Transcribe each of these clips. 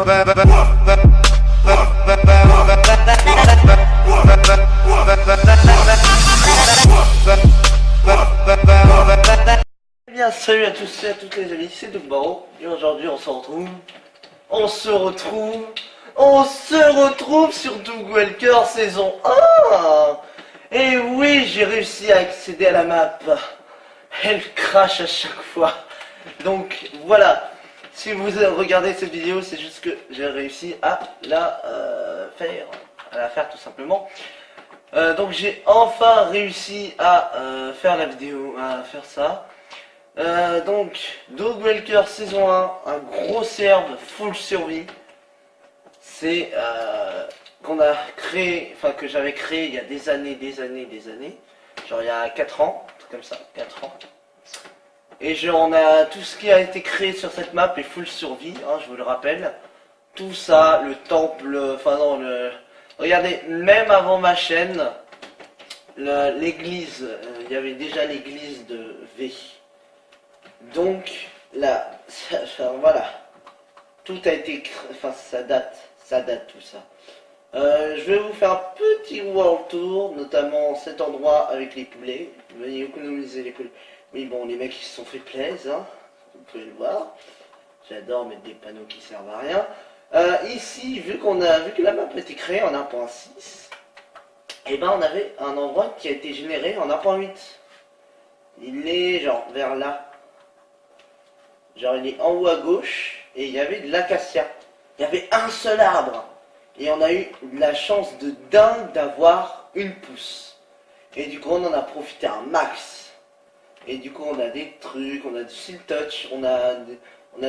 Eh bien, salut à tous et à toutes les amis, c'est Dogbaro et aujourd'hui on se retrouve sur Doug Walker saison 1. Et oui, j'ai réussi à accéder à la map. Elle crache à chaque fois. Donc voilà, si vous regardez cette vidéo, c'est juste que j'ai réussi à la faire tout simplement. Donc j'ai enfin réussi à faire la vidéo, à faire ça. Donc Doug Walker saison 1, un gros serve full survie. C'est qu'on a créé, enfin que j'avais créé il y a des années, genre il y a 4 ans, tout comme ça, 4 ans. Et on a tout ce qui a été créé sur cette map est full survie, hein, je vous le rappelle. Tout ça, le temple, enfin non, regardez, même avant ma chaîne, l'église, il y avait déjà l'église de V. Donc là, voilà, tout a été, enfin ça date tout ça. Je vais vous faire un petit world tour, notamment cet endroit avec les poulets. Venez économiser les poulets. Mais bon, les mecs ils se sont fait plaisir, hein, vous pouvez le voir. J'adore mettre des panneaux qui servent à rien. Ici, vu que la map a été créée en 1.6, et ben on avait un endroit qui a été généré en 1.8. Il est genre vers là. Genre il est en haut à gauche et il y avait de l'acacia. Il y avait un seul arbre. Et on a eu la chance de dingue d'avoir une pousse. Et du coup on en a profité un max. Et du coup on a des trucs, on a du Silk Touch, on a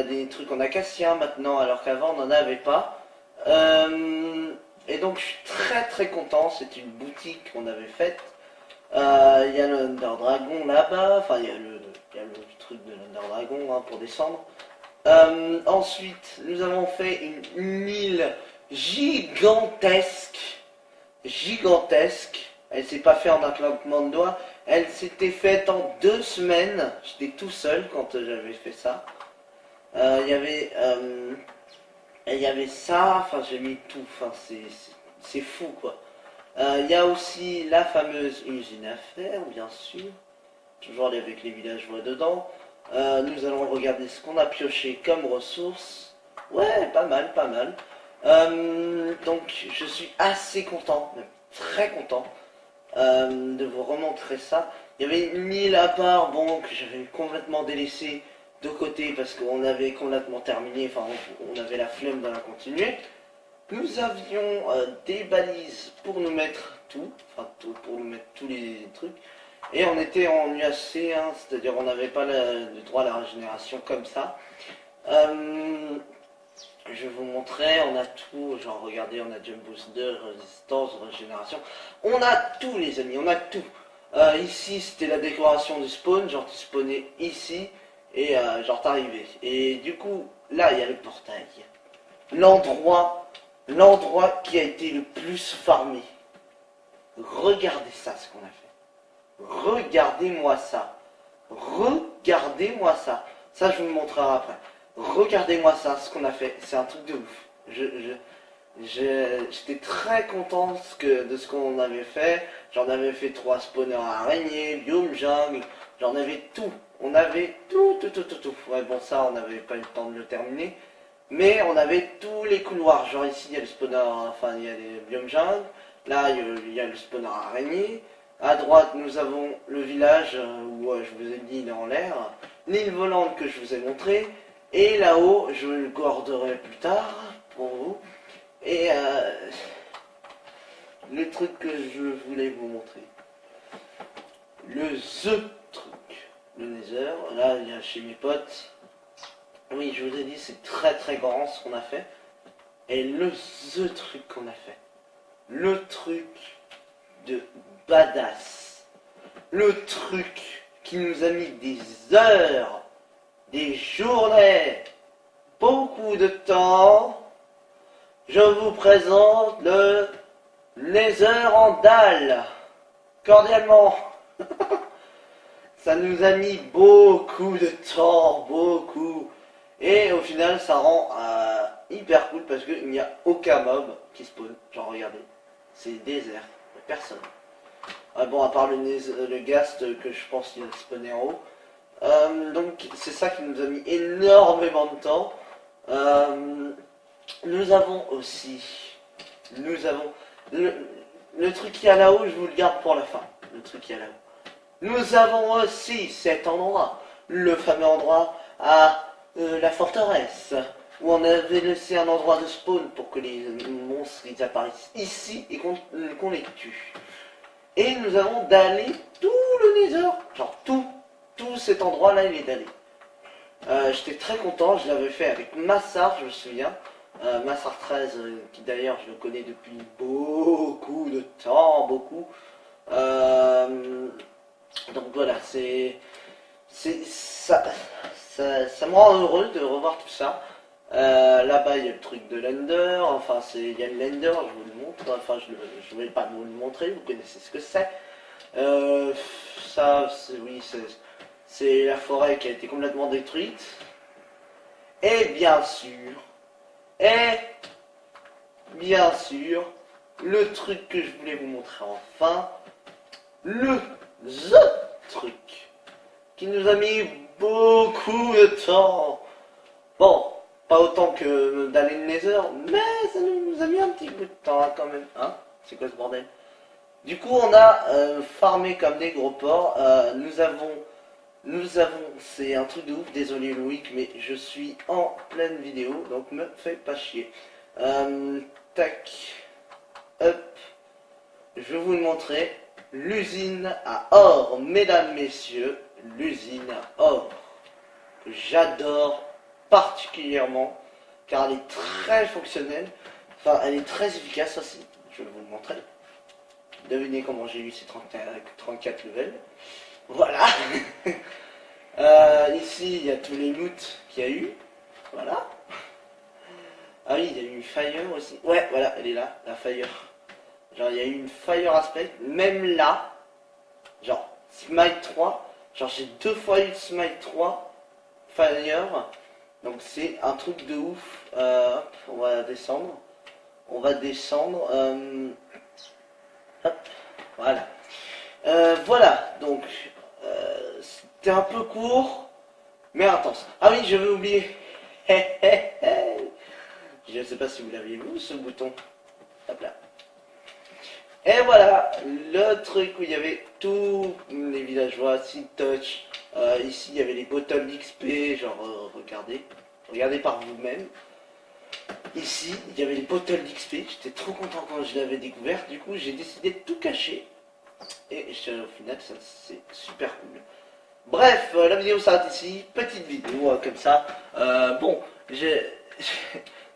des trucs en acacia maintenant alors qu'avant on n'en avait pas. Et donc je suis très content, c'est une boutique qu'on avait faite. Il y a le Under Dragon là-bas, enfin il y a le truc de l'Under Dragon hein, pour descendre. Ensuite nous avons fait une île gigantesque. Elle s'est pas faite en un claquement de doigts, elle s'était faite en 2 semaines. J'étais tout seul quand j'avais fait ça. Il y avait ça, enfin j'ai mis tout, enfin c'est fou quoi. Il y a aussi la fameuse usine à fer, bien sûr. Toujours avec les villageois dedans. Nous allons regarder ce qu'on a pioché comme ressources. Ouais, pas mal. Donc je suis assez content, même très content de vous remontrer ça. Il y avait une île à part, bon, que j'avais complètement délaissé de côté parce qu'on avait complètement terminé, enfin on avait la flemme de la continuer. Nous avions des balises pour nous mettre tout, pour nous mettre tous les trucs. Et on était en UAC, hein, c'est-à-dire on n'avait pas le droit à la régénération comme ça. Je vais vous montrer, on a tout, genre regardez, on a Jump Boost 2, résistance, régénération. On a tout les amis, on a tout. Ici c'était la décoration du spawn, genre tu spawnais ici et genre t'arrivais. Et du coup, là il y a le portail. L'endroit qui a été le plus farmé. Regardez ça ce qu'on a fait. Regardez-moi ça. Regardez-moi ça. Ça je vous le montrerai après. Regardez-moi ça, ce qu'on a fait. C'est un truc de ouf. J'étais très content de ce qu'on avait fait. J'en avais fait 3 spawners araignées, biome jungle. J'en avais tout. On avait tout. Ouais bon ça on n'avait pas eu le temps de le terminer. Mais on avait tous les couloirs. Genre ici il y a le spawner, enfin il y a les biomes jungle. Là il y a le spawner araignée. À droite nous avons le village où je vous ai dit il est en l'air. L'île volante que je vous ai montré. Et là-haut, je le garderai plus tard pour vous. Et le truc que je voulais vous montrer. Le truc. Le Nether. Là, il y a chez mes potes. Oui, je vous ai dit, c'est très grand ce qu'on a fait. Et le truc qu'on a fait. Le truc de badass. Le truc qui nous a mis des heures. Des journées, beaucoup de temps, je vous présente le Nether en dalle. Cordialement. Ça nous a mis beaucoup de temps, beaucoup. Et au final, ça rend hyper cool parce qu'il n'y a aucun mob qui spawn. Genre regardez, c'est désert, personne. Ah bon, à part le ghast que je pense qu'il a spawné en haut. Donc c'est ça qui nous a mis énormément de temps. Nous avons aussi, le truc qui est là-haut, je vous le garde pour la fin. Le truc qui est là-haut. Nous avons aussi cet endroit, le fameux endroit à la forteresse, où on avait laissé un endroit de spawn pour que les monstres ils apparaissent ici et qu'on les tue. Et nous avons dallé tout le nether, genre tout cet endroit là il est dallé. J'étais très content, je l'avais fait avec Massar, je me souviens. Massar 13, qui d'ailleurs je le connais depuis beaucoup de temps, beaucoup. Donc voilà, ça me rend heureux de revoir tout ça. Là-bas il y a le truc de l'Ender, enfin il y a le l'Ender, je vous le montre, enfin je vais pas vous le montrer, vous connaissez ce que c'est. Ça, oui, c'est la forêt qui a été complètement détruite. Et bien sûr, le truc que je voulais vous montrer enfin, the truc qui nous a mis beaucoup de temps. Bon, pas autant que d'aller le Nether, mais ça nous a mis un petit bout de temps hein, quand même. Hein, c'est quoi ce bordel? Du coup, on a farmé comme des gros porcs. Nous avons, c'est un truc de ouf. Désolé Loïc, mais je suis en pleine vidéo, donc me fais pas chier. Tac, hop. Je vais vous le montrer. L'usine à or, mesdames, messieurs, l'usine à or. J'adore particulièrement, car elle est très fonctionnelle. Enfin, elle est très efficace aussi. Je vais vous le montrer. Devinez comment j'ai eu ces 34 levels. Voilà. Ici, il y a tous les loots qu'il y a eu. Voilà. Ah oui, il y a eu une fire aussi. Ouais, voilà, elle est là, la fire. Genre, il y a eu une fire aspect. Même là, genre, smite 3. Genre, j'ai 2 fois eu smite 3 fire. Donc, c'est un truc de ouf. Hop, on va descendre. On va descendre. Hop, voilà. Voilà, donc c'était un peu court, mais intense. Ah oui, j'avais oublié. Je ne sais pas si vous l'aviez vu, ce bouton. Hop là. Et voilà, le truc où il y avait tous les villageois, Seed Touch. Ici, il y avait les bottles d'XP, genre, regardez par vous-même. Ici, il y avait les bottles d'XP, j'étais trop content quand je l'avais découvert, du coup j'ai décidé de tout cacher. Et au final, ça c'est super cool. Bref, la vidéo s'arrête ici, petite vidéo comme ça. Bon,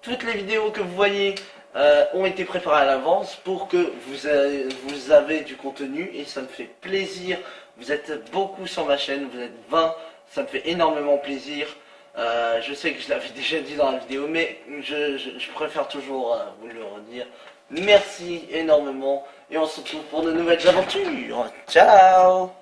toutes les vidéos que vous voyez ont été préparées à l'avance pour que vous avez du contenu et ça me fait plaisir. Vous êtes beaucoup sur ma chaîne, vous êtes 20, ça me fait énormément plaisir. Je sais que je l'avais déjà dit dans la vidéo, mais je préfère toujours vous le redire. Merci énormément et on se retrouve pour de nouvelles aventures. Ciao!